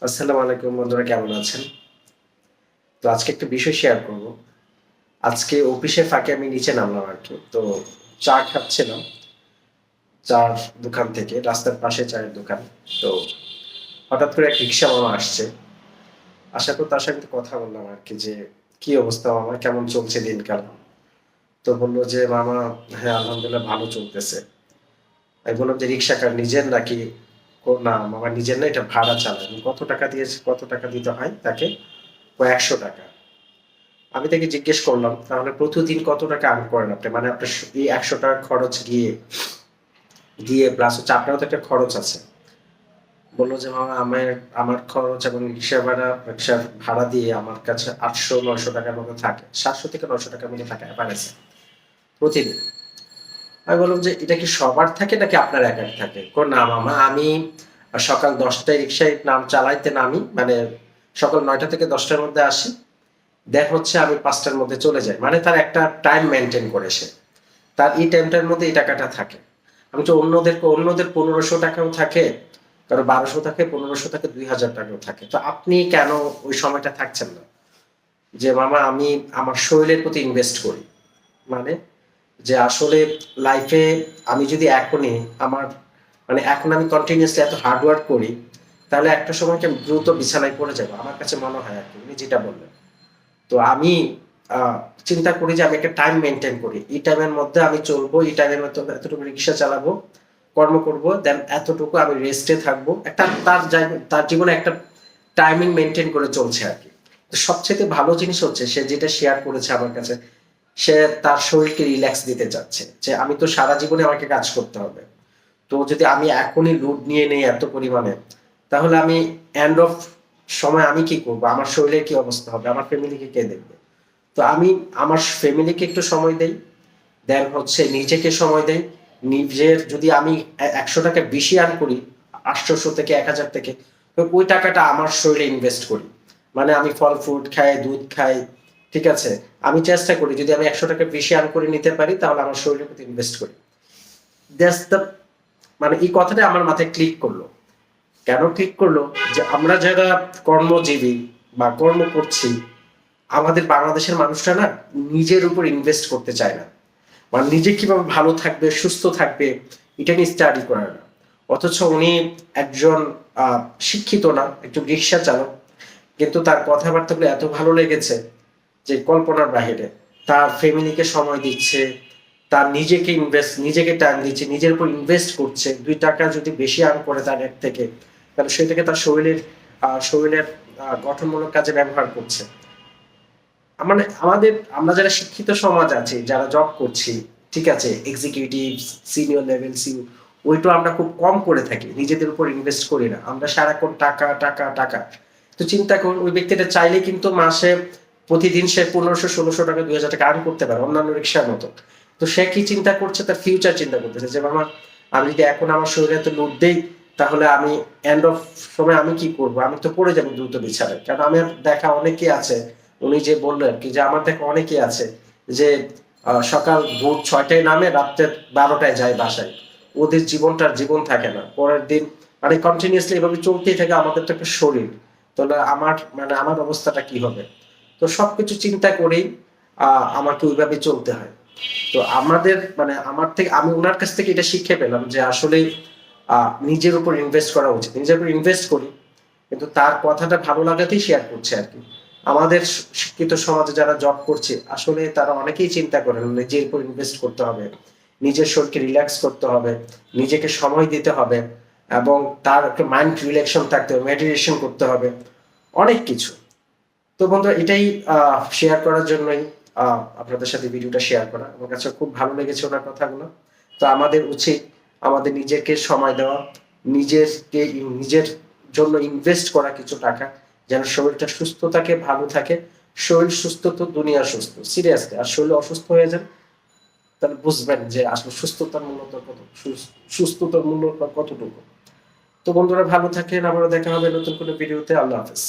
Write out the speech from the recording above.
আসসালামু আলাইকুম বন্ধুরা, কেমন আছেন? তো আজকে একটা বিষয় শেয়ার করব। আজকে অফিসের ফাঁকে আমি নিচে নামলাম আর কি। তো চা খাচ্ছিলাম চার দোকান থেকে, রাস্তার পাশে চায়ের দোকান। তো হঠাৎ করে এক রিক্সা মামা আসছে। আসার পর তার সাথে কথা বললাম আর কি, যে কি অবস্থা মামা, কেমন চলছে দিনকাল? তো বললো যে মামা, হ্যাঁ আলহামদুলিল্লাহ ভালো চলতেছে। আমি বললাম যে রিক্সা কার, নিজের নাকি? না মামা নিজের না, এটা ভাড়া চালায়। আমি কত টাকা দিয়েছি, কত টাকা দিতে হয় তাকে? ও 100 টাকা। আমি তাকে জিজ্ঞেস করলাম, তাহলে প্রতিদিন কত টাকা আর্ন করেন আপনি? মানে আপনার এই 100 টাকা খরচ গিয়ে দিয়ে প্লাস হচ্ছে আপনারও তো একটা খরচ আছে। বললো যে মামা, আমার আমার খরচ এবং রিক্সা ভাড়া, রিক্সার ভাড়া দিয়ে আমার কাছে 800-900 টাকার মতো থাকে, 700 থেকে 900 টাকা মিলে থাকে অ্যাভারেজে প্রতিদিন। আমি বললাম যে এটা কি সবার থাকে নাকি আপনার একার থাকে? না মামা, আমি সকাল 10টায় রিক্সায় নাম চালাইতে নামি, মানে সকাল 9টা থেকে 10টার মধ্যে আসি, দেখ হচ্ছে আমি 5টার মধ্যে চলে যাই। মানে তার একটা টাইম মেনটেন করে সে, তার এই টাইমটার মধ্যে এই টাকাটা থাকে। আমি তো অন্যদের 1500 টাকাও থাকে, কারো 1200 থাকে, 1500 থাকে, 2000 টাকাও থাকে। তো আপনি কেন ওই সময়টা থাকছেন না? যে মামা আমি আমার শরীরের প্রতি ইনভেস্ট করি। মানে যে আসলে লাইফে আমি যদি এখনই আমার, মানে এখন আমি কন্টিনিউয়াসলি এত হার্ড ওয়ার্ক করি, তাহলে একটা সময় কি আমি দ্রুত বিছানায় পড়ে যাবো, আমার কাছে মনে হয় আর কি, উনি যেটা বললেন। তো আমি চিন্তা করি যে আমি একটা টাইম মেনটেন করি, এই টাইমের মধ্যে আমি চলবো, এই টাইমের মধ্যে এতটুকু রিক্সা চালাবো, কর্ম করব, দেন এতটুকু আমি রেস্টে থাকবো। একটা তার জীবনে একটা টাইমিং মেনটেন করে চলছে আর কি। তো সবচেয়ে ভালো জিনিস হচ্ছে সে যেটা শেয়ার করেছে আমার কাছে, সে তার শরীরকে রিল্যাক্স দিতে চাচ্ছে, যে আমি তো সারা জীবনে আমাকে কাজ করতে হবে। তো যদি আমি এখনই লোড নিয়ে নেই এত পরিমাণে, তাহলে আমি এন্ড অফ সময় আমি কি করব, আমার শরীরের কি অবস্থা হবে, আমার ফ্যামিলিকে কে দেখবে? তো আমি আমার ফ্যামিলিকে একটু সময় দেই, দেন হচ্ছে নিজেকে সময় দেই। নিজের যদি আমি 100 টাকা বেশি আর্ন করি, 800 থেকে 1000 থেকে, তো ওই টাকাটা আমার শরীরে ইনভেস্ট করি। মানে আমি ফল ফ্রুট খাই, দুধ খাই, ঠিক আছে। আমি চেষ্টা করি যদি আমি 100 টাকা বেশি আর্ন করে নিতে পারি, তাহলে আমার শরীরের প্রতি ইনভেস্ট করি। দ্যাটস দ্য, মানে এই কথাটা আমার মাথায় ক্লিক করলো। কেন ক্লিক করলো? যে আমরা যারা কর্মজীবী বা কর্ম করছি, আমাদের বাংলাদেশের মানুষরা না নিজের উপর ইনভেস্ট করতে চায় না। মানে নিজে কিভাবে ভালো থাকবে, সুস্থ থাকবে, এটা নিয়ে স্টাডি করে না। অথচ উনি একজন শিক্ষিত না, একজন রিক্সা চালক, কিন্তু তার কথাবার্তাগুলো এত ভালো লেগেছে যে কল্পনার বাহিরে। তার ফ্যামিলিকে সময় দিচ্ছে, তার নিজেকে টাইম দিচ্ছে, নিজের উপর ইনভেস্ট করছে। 2 টাকা যদি বেশি আর্ন করে তার এক থেকে, তাহলে সেটাকে তার শরীরের গঠনমূলক কাজে ব্যবহার করছে। মানে আমরা যারা শিক্ষিত সমাজ আছি, যারা জব করছি, ঠিক আছে, এক্সিকিউটিভ, সিনিয়র লেভেল সিও, ওইটা আমরা খুব কম করে থাকি, নিজেদের উপর ইনভেস্ট করি না, আমরা সারাক্ষণ টাকা টাকা টাকা। তো চিন্তা করুন, ওই ব্যক্তিটা চাইলে কিন্তু মাসে প্রতিদিন সে 1500-1600 টাকা, 2000 টাকা আর্ন করতে পারে অন্যান্য রিক্সার মতো। তো সে কি চিন্তা করছে? তার ফিউচার চিন্তা করতেছে, যে মামা আমি যদি এখন আমার শরীরে এত লোড দেই, তাহলে আমি এন্ড অফ সময় আমি কি করব? আমি তো পড়ে যাবো দ্রুত বিছানায়। কারণ আমার দেখা অনেকে আছে, উনি যে বললেন কি, যে আমার দেখা অনেকে আছে যে সকাল ভোর 6টায় নামে, রাত্রে 12টায় যায় বাসায়। ওদের জীবনটার জীবন থাকে না, পরের দিন মানে কন্টিনিউয়াসলি এভাবে চলতেই থাকে। আমাদের তো একটা শরীর, তাহলে আমার অবস্থাটা কি হবে? তো সবকিছু চিন্তা করেই আমাকে ওইভাবে চলতে হয়। তো আমাদের মানে আমি ওনার কাছ থেকে এটা শিখে পেলাম যে আসলে নিজের উপর ইনভেস্ট করা উচিত। নিজের উপর ইনভেস্ট করি, কিন্তু তার কথাটা ভালো লাগাতেই শেয়ার করছে আর কি। আমাদের শিক্ষিত সমাজে যারা জব করছে, আসলে তারা অনেকেই চিন্তা করেন নিজের উপর ইনভেস্ট করতে হবে, নিজের শরীরকে রিল্যাক্স করতে হবে, নিজেকে সময় দিতে হবে, এবং তার একটা মাইন্ড রিল্যাক্সন থাকতে হবে, মেডিটেশন করতে হবে, অনেক কিছু। তো বন্ধু, এটাই শেয়ার করার জন্যই আপনাদের সাথে ভিডিওটা শেয়ার করা। আমার কাছে খুব ভালো লেগেছে ওনার কথাগুলো। তো আমাদের উচিত আমাদের নিজেকে সময় দেওয়া, নিজেকে নিজের জন্য ইনভেস্ট করা কিছু টাকা, যেন শরীরটা সুস্থ থাকে, ভালো থাকে। শরীর সুস্থ তো দুনিয়া সুস্থ, সিরিয়াসলি। আর শরীর অসুস্থ হয়ে যান, তাহলে বুঝবেন যে আসলে সুস্থতার মূল্য কতটুকু। তো বন্ধুরা, ভালো থাকেন, আবারও দেখা হবে নতুন কোনো ভিডিওতে। আল্লাহ হাফেজ।